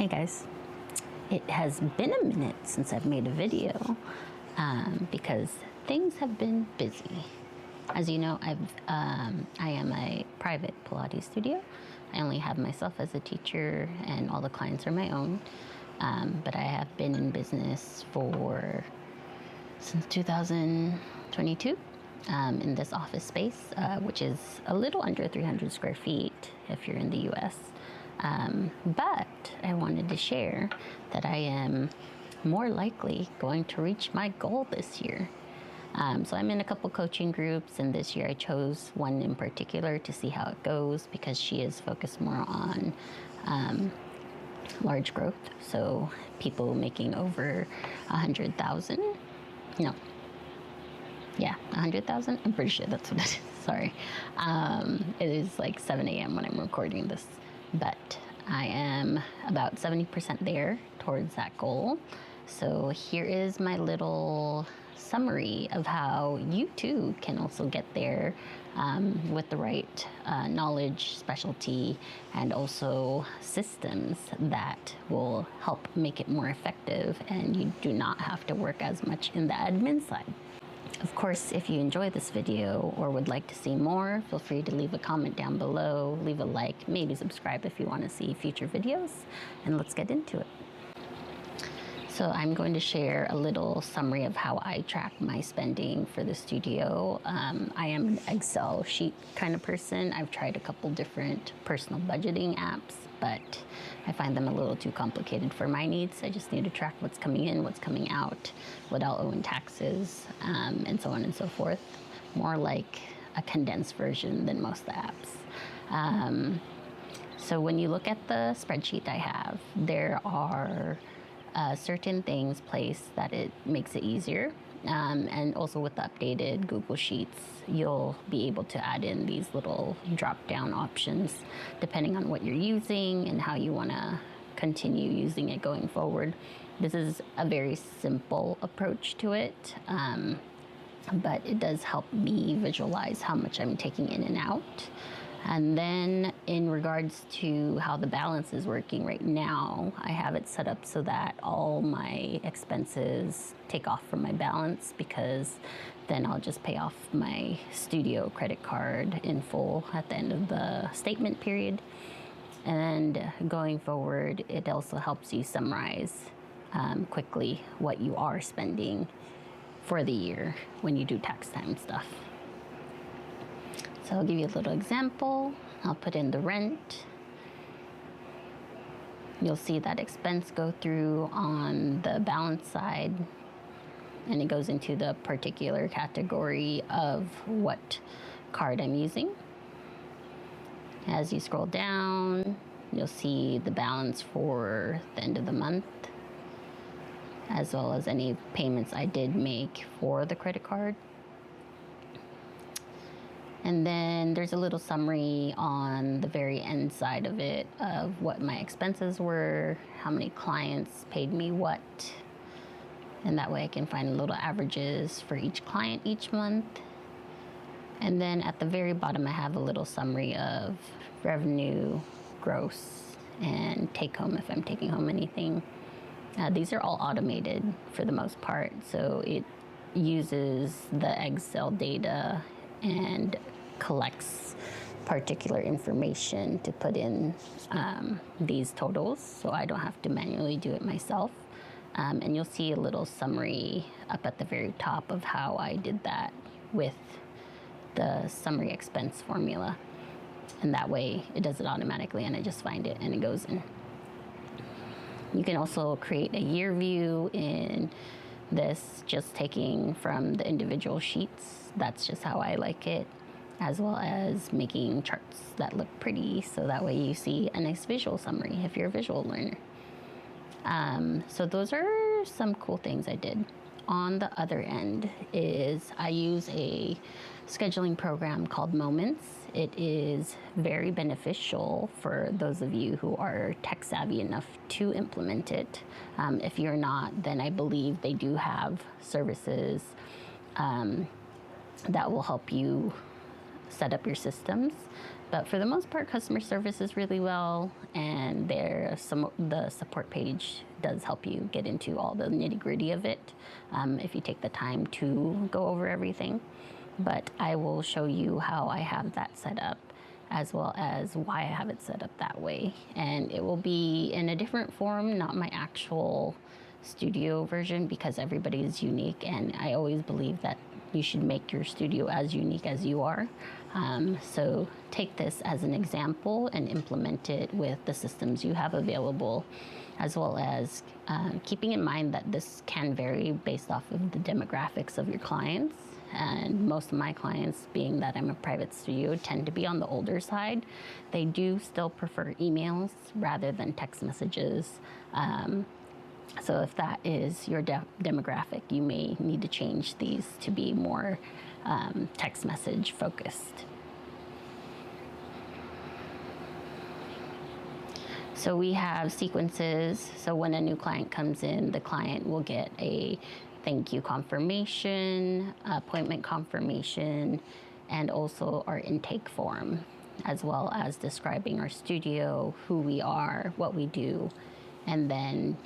Hey guys, it has been a minute since I've made a video because things have been busy. As you know, I am a private Pilates studio. I only have myself as a teacher and all the clients are my own. But I have been in business since 2022 in this office space, which is a little under 300 square feet if you're in the US. But I wanted to share that I am more likely going to reach my goal this year. So I'm in a couple coaching groups, and this year I chose one in particular to see how it goes because she is focused more on large growth. So people making over 100,000. No. Yeah, 100,000. I'm pretty sure that's what it is. Sorry. It is like 7 a.m. when I'm recording this, but I am about 70% there towards that goal. So here is my little summary of how you too can also get there with the right knowledge, specialty, and also systems that will help make it more effective, and you do not have to work as much in the admin side. Of course, if you enjoy this video or would like to see more, feel free to leave a comment down below, leave a like, maybe subscribe if you want to see future videos, and let's get into it. So I'm going to share a little summary of how I track my spending for the studio. I am an Excel sheet kind of person. I've tried a couple different personal budgeting apps, but I find them a little too complicated for my needs. I just need to track what's coming in, what's coming out, what I'll owe in taxes, and so on and so forth. More like a condensed version than most of the apps. So when you look at the spreadsheet I have, there are certain things placed that it makes it easier. And also with the updated Google Sheets, you'll be able to add in these little drop-down options depending on what you're using and how you want to continue using it going forward. This is a very simple approach to it, but it does help me visualize how much I'm taking in and out. And then in regards to how the balance is working right now, I have it set up so that all my expenses take off from my balance, because then I'll just pay off my studio credit card in full at the end of the statement period. And going forward, it also helps you summarize quickly what you are spending for the year when you do tax time stuff. So I'll give you a little example. I'll put in the rent. You'll see that expense go through on the balance side, and it goes into the particular category of what card I'm using. As you scroll down, you'll see the balance for the end of the month, as well as any payments I did make for the credit card. And then there's a little summary on the very end side of it of what my expenses were, how many clients paid me what, and that way I can find little averages for each client each month. And then at the very bottom, I have a little summary of revenue, gross, and take home if I'm taking home anything. These are all automated for the most part, so it uses the Excel data and collects particular information to put in these totals, so I don't have to manually do it myself. And you'll see a little summary up at the very top of how I did that with the summary expense formula. And that way it does it automatically, and I just find it and it goes in. You can also create a year view in this, just taking from the individual sheets. That's just how I like it, as well as making charts that look pretty, so that way you see a nice visual summary if you're a visual learner. So those are some cool things I did. On the other end is I use a scheduling program called Moments. It is very beneficial for those of you who are tech savvy enough to implement it. If you're not, then I believe they do have services that will help you set up your systems. But for the most part, customer service is really well, and the support page does help you get into all the nitty-gritty of it if you take the time to go over everything. But I will show you how I have that set up, as well as why I have it set up that way. And it will be in a different form, not my actual studio version, because everybody is unique, and I always believe that you should make your studio as unique as you are. So take this as an example and implement it with the systems you have available, as well as keeping in mind that this can vary based off of the demographics of your clients. And most of my clients, being that I'm a private studio, tend to be on the older side. They do still prefer emails rather than text messages. So if that is your demographic, you may need to change these to be more text message focused. So we have sequences. So when a new client comes in, the client will get a thank you confirmation, appointment confirmation, and also our intake form, as well as describing our studio, who we are, what we do, and then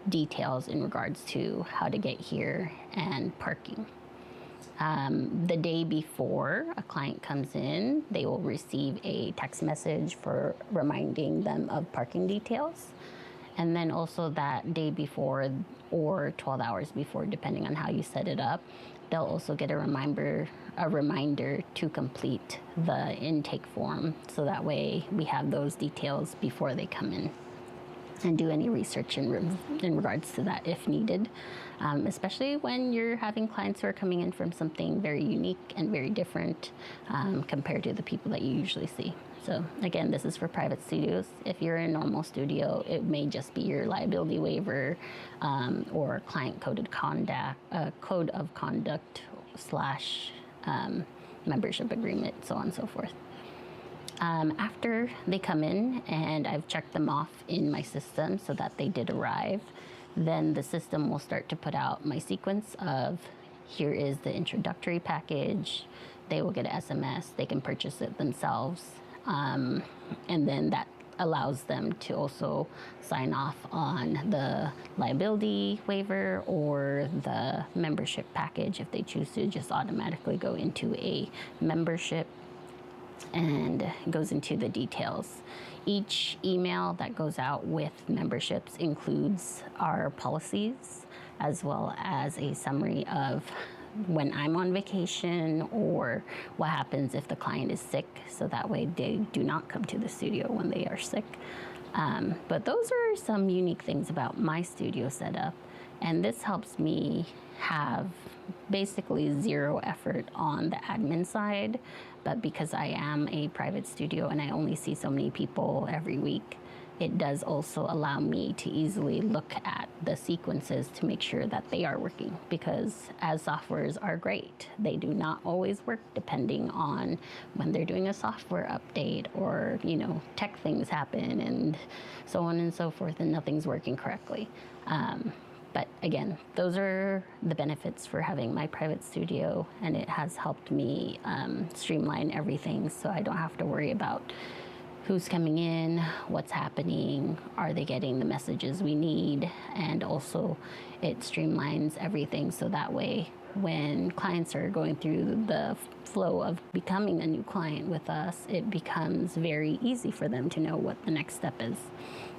details in regards to how to get here and parking. The day before a client comes in, they will receive a text message for reminding them of parking details. And then also that day before, or 12 hours before, depending on how you set it up, they'll also get a reminder to complete the intake form. So that way we have those details before they come in, and do any research in regards to that if needed, especially when you're having clients who are coming in from something very unique and very different compared to the people that you usually see. So again, this is for private studios. If you're in a normal studio, it may just be your liability waiver or client code of conduct / membership agreement, so on and so forth. After they come in and I've checked them off in my system so that they did arrive, then the system will start to put out my sequence of, here is the introductory package. They will get an SMS, they can purchase it themselves. And then that allows them to also sign off on the liability waiver or the membership package if they choose to just automatically go into a membership, and goes into the details. Each email that goes out with memberships includes our policies, as well as a summary of when I'm on vacation or what happens if the client is sick, so that way they do not come to the studio when they are sick. But those are some unique things about my studio setup, and this helps me have basically zero effort on the admin side. But because I am a private studio and I only see so many people every week, it does also allow me to easily look at the sequences to make sure that they are working, because as softwares are great, they do not always work depending on when they're doing a software update, or tech things happen and so on and so forth, and nothing's working correctly. But again, those are the benefits for having my private studio, and it has helped me streamline everything, so I don't have to worry about who's coming in, what's happening, are they getting the messages we need, and also it streamlines everything so that way when clients are going through the flow of becoming a new client with us, it becomes very easy for them to know what the next step is.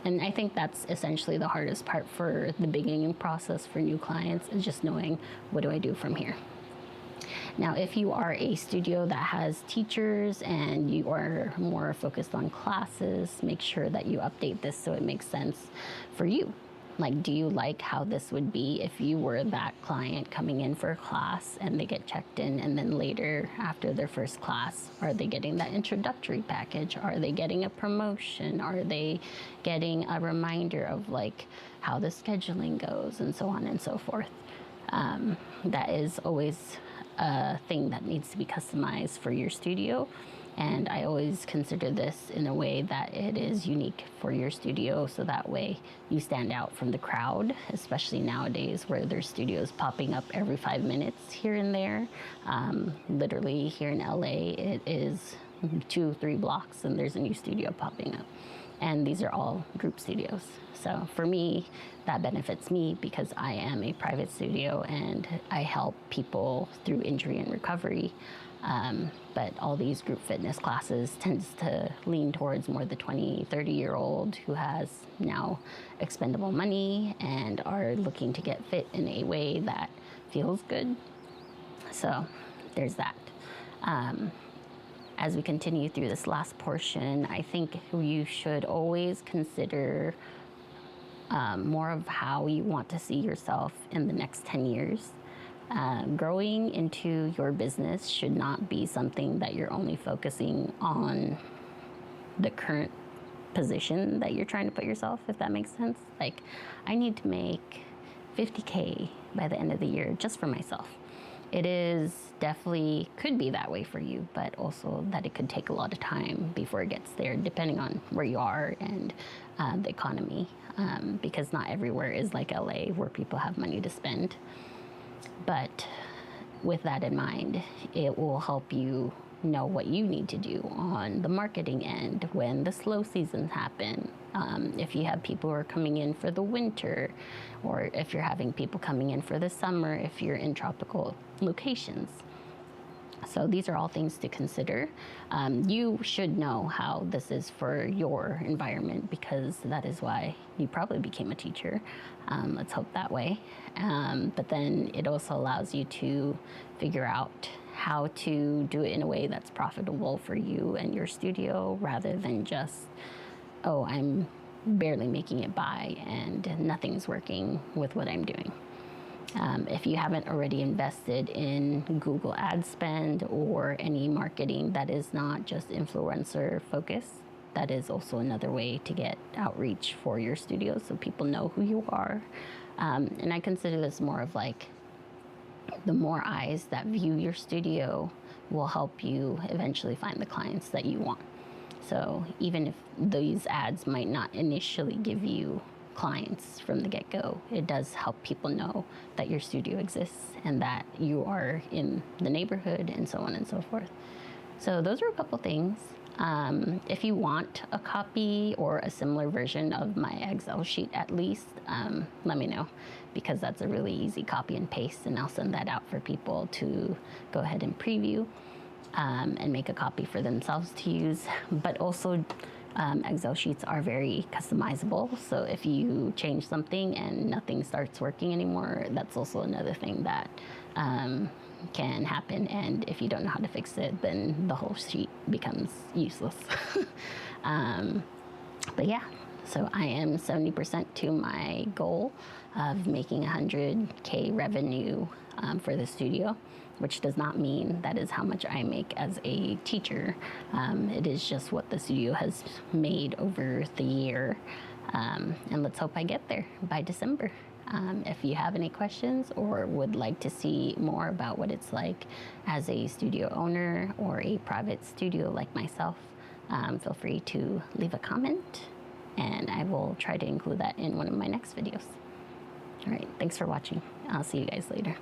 And I think that's essentially the hardest part for the beginning process for new clients, is just knowing, what do I do from here? Now, if you are a studio that has teachers and you are more focused on classes, make sure that you update this so it makes sense for you. Like, do you like how this would be if you were that client coming in for a class and they get checked in, and then later after their first class, are they getting that introductory package? Are they getting a promotion? Are they getting a reminder of like how the scheduling goes, and so on and so forth? That is always a thing that needs to be customized for your studio. And I always consider this in a way that it is unique for your studio, so that way you stand out from the crowd, especially nowadays where there's studios popping up every 5 minutes here and there. Literally here in LA, it is 2-3 blocks and there's a new studio popping up. And these are all group studios. So for me, that benefits me because I am a private studio and I help people through injury and recovery. But all these group fitness classes tends to lean towards more the 20, 30-year-old who has now expendable money and are looking to get fit in a way that feels good. So there's that. As we continue through this last portion, I think you should always consider more of how you want to see yourself in the next 10 years. Growing into your business should not be something that you're only focusing on the current position that you're trying to put yourself, if that makes sense. Like, I need to make $50K by the end of the year just for myself. It is definitely could be that way for you, but also that it could take a lot of time before it gets there, depending on where you are and the economy, because not everywhere is like LA where people have money to spend. But with that in mind, it will help you know what you need to do on the marketing end when the slow seasons happen. If you have people who are coming in for the winter, or if you're having people coming in for the summer, if you're in tropical locations. So these are all things to consider. You should know how this is for your environment because that is why you probably became a teacher. Let's hope that way. But then it also allows you to figure out how to do it in a way that's profitable for you and your studio rather than just, oh, I'm barely making it by and nothing's working with what I'm doing. If you haven't already invested in Google ad spend or any marketing that is not just influencer focused, that is also another way to get outreach for your studio so people know who you are. And I consider this more of like the more eyes that view your studio will help you eventually find the clients that you want. So even if these ads might not initially give you clients from the get-go, it does help people know that your studio exists and that you are in the neighborhood and so on and so forth. So those are a couple things. If you want a copy or a similar version of my Excel sheet at least, let me know because that's a really easy copy and paste and I'll send that out for people to go ahead and preview and make a copy for themselves to use. But also Excel sheets are very customizable. So if you change something and nothing starts working anymore, that's also another thing that can happen. And if you don't know how to fix it, then the whole sheet becomes useless. But yeah, so I am 70% to my goal of making 100K revenue for the studio, which does not mean that is how much I make as a teacher. It is just what the studio has made over the year. And let's hope I get there by December. If you have any questions or would like to see more about what it's like as a studio owner or a private studio like myself, feel free to leave a comment and I will try to include that in one of my next videos. All right, thanks for watching. I'll see you guys later.